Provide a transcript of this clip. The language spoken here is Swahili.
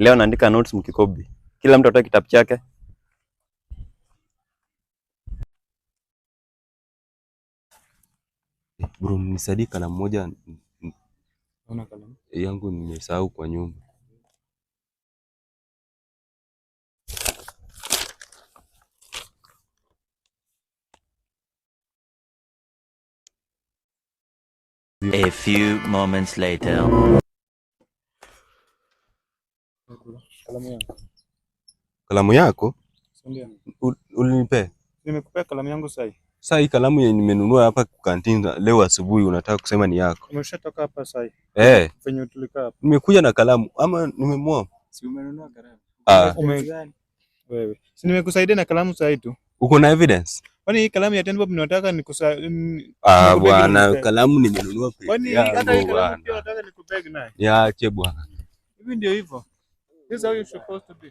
Leo naandika notes mkikopi. Kila mtu atoe kitabu chake. Bro, nisaidie kalamu moja. Una kalamu? Yangu nimesahau kwa nyumba. A few moments later. Kalamu yangu. Kalamu yako? Ndio. Ulinipe? Nimekupea kalamu yangu sasa. Sasa hii kalamu yenye nimenunua hapa kwa kantina leo asubuhi unataka kusema ni yako? Umeshatoka hapa sasa. Venye tulikaa hapa. Nimekuja na kalamu ama nimemwona? Si umenunua kalamu? Wewe. Si nimekusaidia na kalamu sasa tu. Uko na evidence? Kwani hii kalamu ya 10 bob ninataka Bwana, kalamu nimenunua pia. Kwani hata hii kalamu pia nataka nikubeg naye. Yaache bwana. Hivi ndio hivyo. This is how you supposed to be.